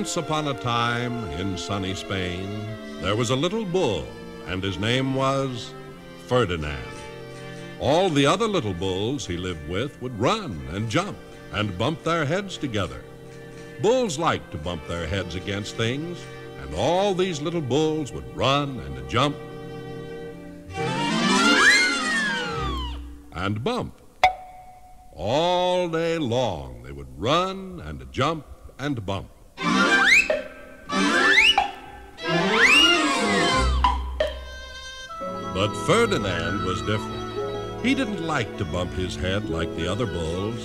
Once upon a time, in sunny Spain, there was a little bull, and his name was Ferdinand. All the other little bulls he lived with would run and jump and bump their heads together. Bulls like to bump their heads against things, and all these little bulls would run and jump and bump. All day long they would run and jump and bump. But Ferdinand was different. He didn't like to bump his head like the other bulls.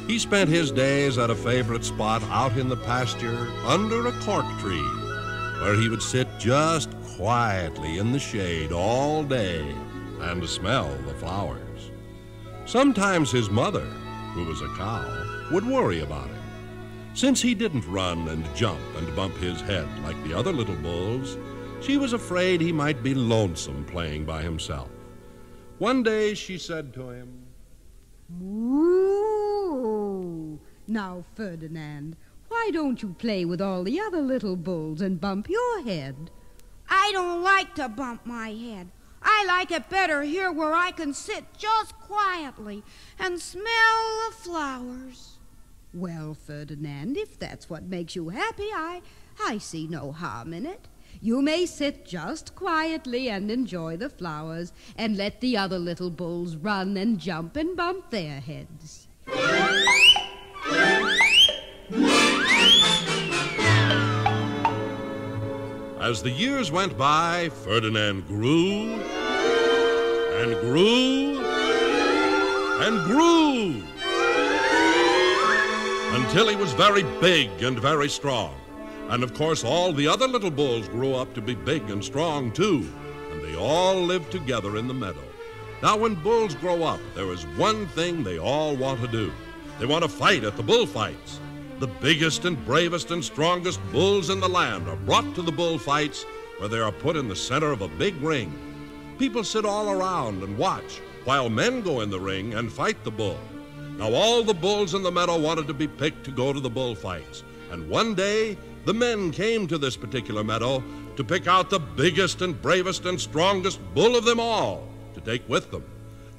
He spent his days at a favorite spot out in the pasture under a cork tree, where he would sit just quietly in the shade all day and smell the flowers. Sometimes his mother, who was a cow, would worry about him. Since he didn't run and jump and bump his head like the other little bulls, she was afraid he might be lonesome playing by himself. One day she said to him, "Moo! Now, Ferdinand, why don't you play with all the other little bulls and bump your head?" I don't like to bump my head. I like it better here where I can sit just quietly and smell the flowers. Well, Ferdinand, if that's what makes you happy, I see no harm in it. You may sit just quietly and enjoy the flowers and let the other little bulls run and jump and bump their heads. As the years went by, Ferdinand grew and grew and grew until he was very big and very strong. And of course, all the other little bulls grew up to be big and strong too, and they all lived together in the meadow. Now, when bulls grow up, there is one thing they all want to do. They want to fight at the bullfights. The biggest and bravest and strongest bulls in the land are brought to the bullfights, where they are put in the center of a big ring. People sit all around and watch while men go in the ring and fight the bull. Now, all the bulls in the meadow wanted to be picked to go to the bullfights, and one day the men came to this particular meadow to pick out the biggest and bravest and strongest bull of them all to take with them.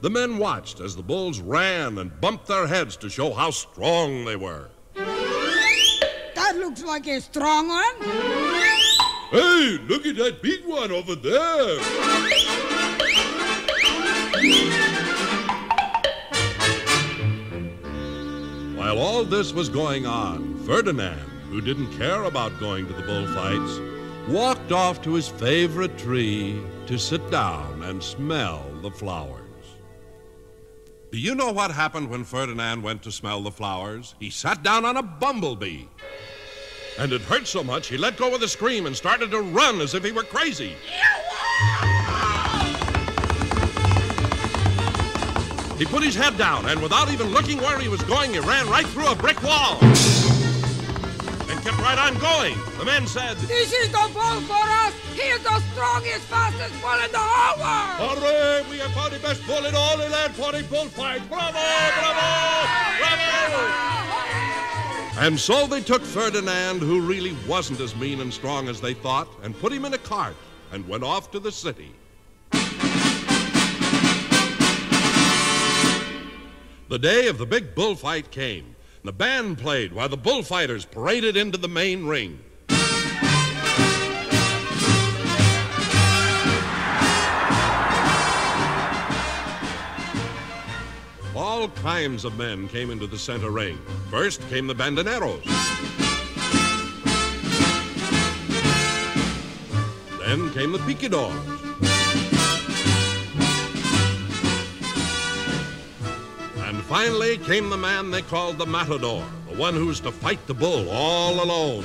The men watched as the bulls ran and bumped their heads to show how strong they were. That looks like a strong one. Hey, look at that big one over there. While all this was going on, Ferdinand, who didn't care about going to the bullfights, walked off to his favorite tree to sit down and smell the flowers. Do you know what happened when Ferdinand went to smell the flowers? He sat down on a bumblebee. And it hurt so much, he let go with a scream and started to run as if he were crazy. He put his head down, and without even looking where he was going, he ran right through a brick wall. Kept right on going. The men said, "This is the bull for us. He is the strongest, fastest bull in the whole world." "Hooray! We have found the best bull in all the land for a bullfight. Bravo! Bravo! Bravo!" And so they took Ferdinand, who really wasn't as mean and strong as they thought, and put him in a cart and went off to the city. The day of the big bullfight came. The band played while the bullfighters paraded into the main ring. All kinds of men came into the center ring. First came the bandoneros. Then came the picadors. And finally came the man they called the matador, the one who's to fight the bull all alone.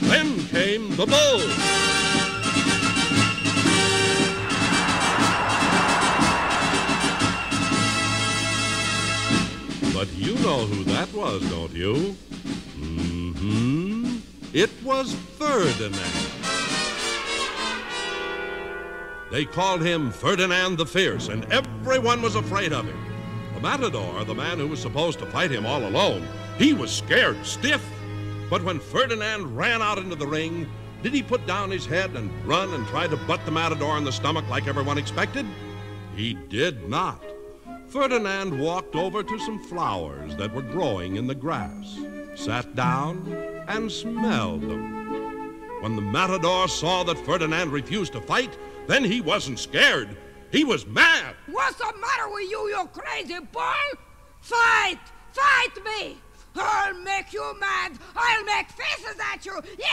Then came the bull. But you know who that was, don't you? It was Ferdinand. They called him Ferdinand the Fierce, and everyone was afraid of him. The matador, the man who was supposed to fight him all alone, He was scared stiff. But when Ferdinand ran out into the ring, did he put down his head and run and try to butt the matador in the stomach like everyone expected? He did not. Ferdinand walked over to some flowers that were growing in the grass, sat down, and smelled them. When the matador saw that Ferdinand refused to fight, then he wasn't scared. He was mad. What's the matter with you, you crazy boy? Fight! Fight me! I'll make you mad! I'll make faces at you! Yeah!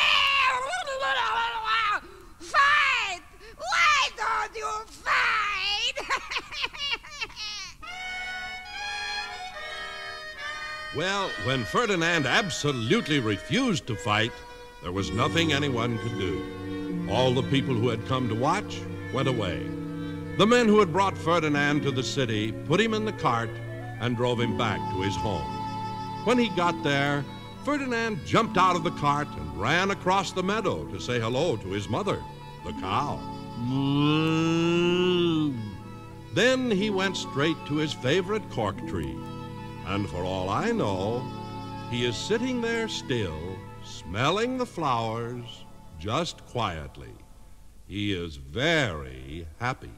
Fight! Why don't you fight? Well, when Ferdinand absolutely refused to fight, there was nothing anyone could do. All the people who had come to watch went away. The men who had brought Ferdinand to the city put him in the cart and drove him back to his home. When he got there, Ferdinand jumped out of the cart and ran across the meadow to say hello to his mother, the cow. Moo. Then he went straight to his favorite cork tree. And for all I know, he is sitting there still, smelling the flowers, just quietly. He is very happy.